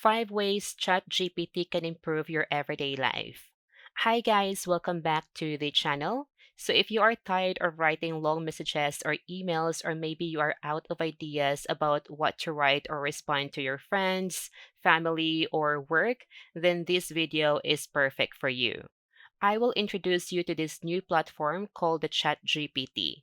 5 ways ChatGPT can improve your everyday life. Hi guys, welcome back to the channel. So if you are tired of writing long messages or emails, or maybe you are out of ideas about what to write or respond to your friends, family, or work, then this video is perfect for you. I will introduce you to this new platform called the ChatGPT.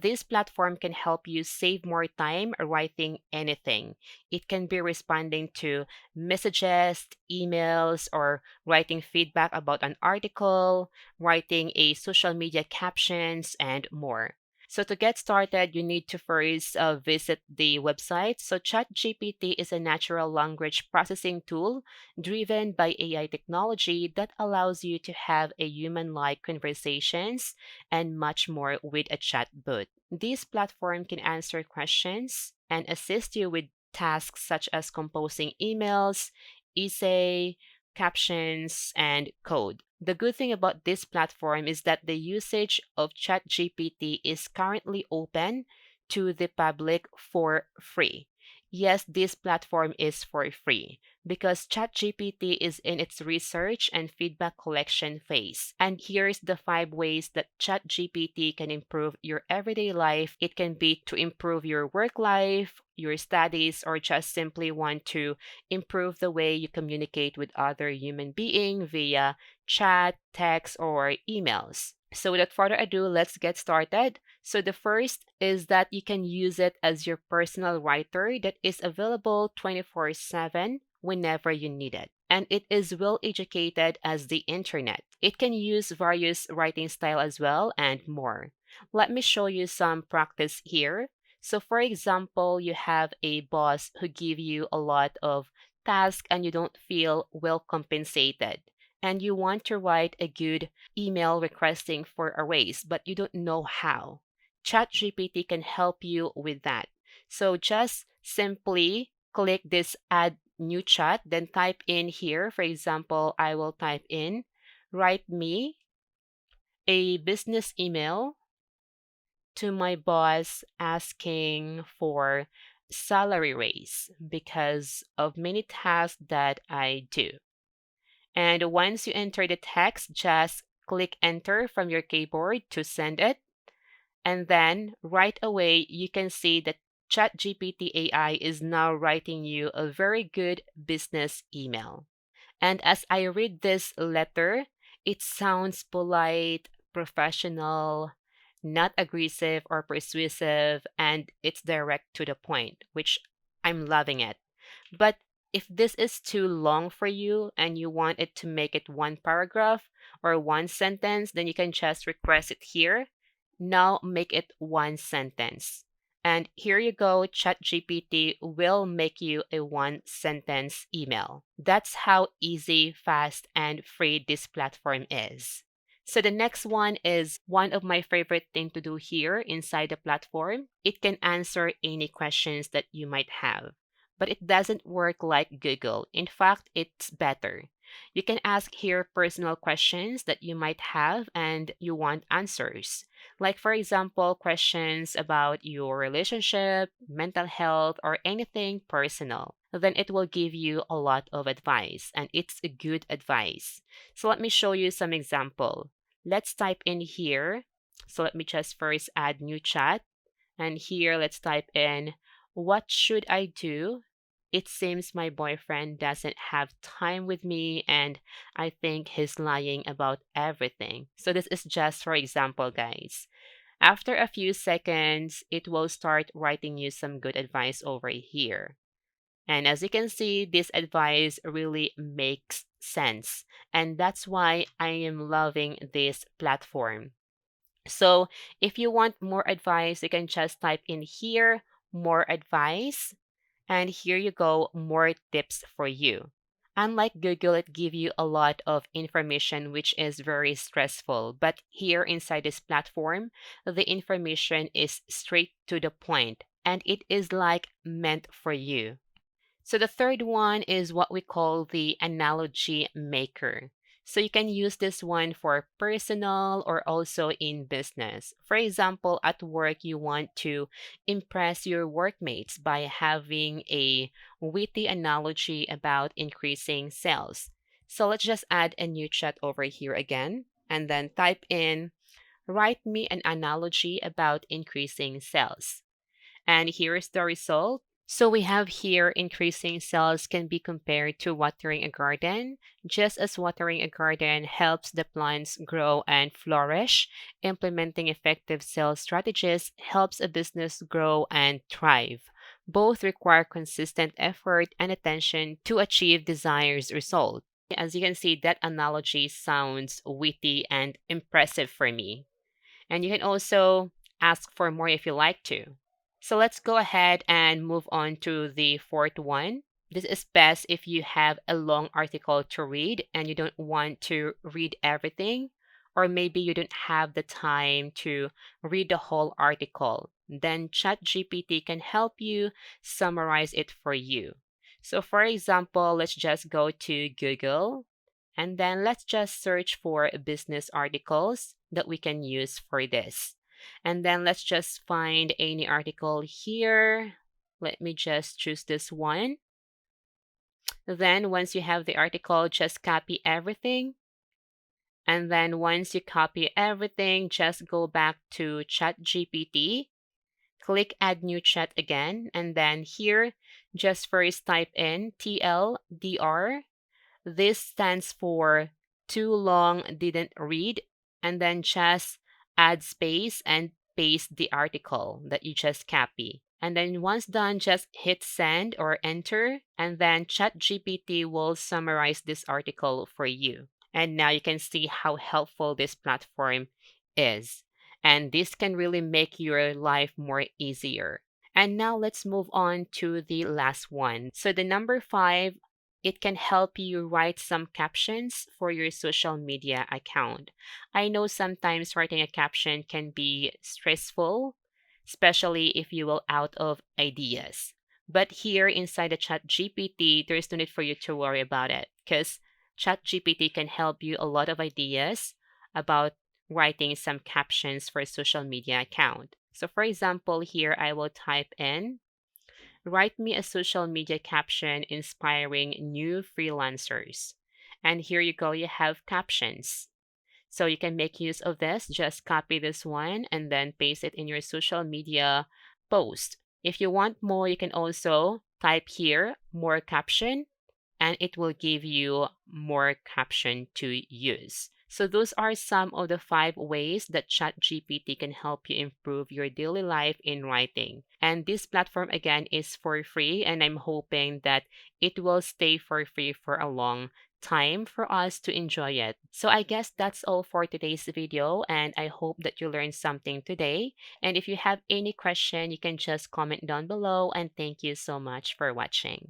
This platform can help you save more time writing anything. It can be responding to messages, emails, or writing feedback about an article, writing a social media captions, and more. So to get started, you need to first visit the website. So ChatGPT is a natural language processing tool driven by AI technology that allows you to have a human-like conversations and much more with a chatbot. This platform can answer questions and assist you with tasks such as composing emails, essay, captions, and code. The good thing about this platform is that the usage of ChatGPT is currently open to the public for free. Yes, this platform is for free because ChatGPT is in its research and feedback collection phase. And here's the 5 ways that ChatGPT can improve your everyday life. It can be to improve your work life, your studies, or just simply want to improve the way you communicate with other human being via chat, text, or emails. So without further ado, let's get started. So the first is that you can use it as your personal writer that is available 24/7 whenever you need it. And it is well educated as the internet. It can use various writing style as well and more. Let me show you some practice here. So for example, you have a boss who give you a lot of tasks and you don't feel well compensated. And you want to write a good email requesting for a raise, but you don't know how. ChatGPT can help you with that. So just simply click this add new chat, then type in here. For example, I will type in, write me a business email to my boss asking for salary raise because of many tasks that I do. And once you enter the text, just click enter from your keyboard to send it. And then right away, you can see that ChatGPT AI is now writing you a very good business email. And as I read this letter, it sounds polite, professional, not aggressive or persuasive, and it's direct to the point, which I'm loving it. But if this is too long for you and you want it to make it one paragraph or one sentence, then you can just request it here. Now make it one sentence. And here you go, ChatGPT will make you a one sentence email. That's how easy, fast, and free this platform is. So the next one is one of my favorite thing to do here inside the platform. It can answer any questions that you might have. But it doesn't work like Google. In fact, it's better. You can ask here personal questions that you might have and you want answers. Like, for example, questions about your relationship, mental health, or anything personal. Then it will give you a lot of advice, and it's a good advice. So let me show you some example. Let's type in here. So let me just first add new chat. And here, let's type in, what should I do? It seems my boyfriend doesn't have time with me and I think he's lying about everything. So this is just for example, guys. After a few seconds, it will start writing you some good advice over here. And as you can see, this advice really makes sense. And that's why I am loving this platform. So if you want more advice, you can just type in here, more advice. And here you go, more tips for you. Unlike Google, it gives you a lot of information, which is very stressful. But here inside this platform, the information is straight to the point and it is like meant for you. So the third one is what we call the analogy maker. So you can use this one for personal or also in business. For example, at work, you want to impress your workmates by having a witty analogy about increasing sales. So let's just add a new chat over here again and then type in, write me an analogy about increasing sales. And here's the result. So we have here increasing sales can be compared to watering a garden. Just as watering a garden helps the plants grow and flourish, implementing effective sales strategies helps a business grow and thrive. Both require consistent effort and attention to achieve desired result. As you can see, that analogy sounds witty and impressive for me. And you can also ask for more if you like to. So let's go ahead and move on to the fourth one. This is best if you have a long article to read and you don't want to read everything, or maybe you don't have the time to read the whole article. Then ChatGPT can help you summarize it for you. So, for example, let's just go to Google and then let's just search for business articles that we can use for this. And then let's just find any article here. Let me just choose this one. Then once you have the article, just copy everything. And then once you copy everything, just go back to ChatGPT. Click add new chat again. And then here, just first type in TLDR. This stands for too long didn't read, and then just add space and paste the article that you just copy. And then once done, just hit send or enter, and then ChatGPT will summarize this article for you. And now you can see how helpful this platform is. And this can really make your life more easier. And now let's move on to the last one. So the number five, it can help you write some captions for your social media account. I know sometimes writing a caption can be stressful, especially if you will out of ideas. But here inside the Chat GPT, there's no need for you to worry about it because Chat GPT can help you a lot of ideas about writing some captions for a social media account. So for example, here I will type in, write me a social media caption inspiring new freelancers. And here you go, you have captions. So you can make use of this. Just copy this one and then paste it in your social media post. If you want more, you can also type here more caption and it will give you more caption to use. So those are some of the 5 ways that ChatGPT can help you improve your daily life in writing. And this platform again is for free and I'm hoping that it will stay for free for a long time for us to enjoy it. So I guess that's all for today's video and I hope that you learned something today. And if you have any question, you can just comment down below and thank you so much for watching.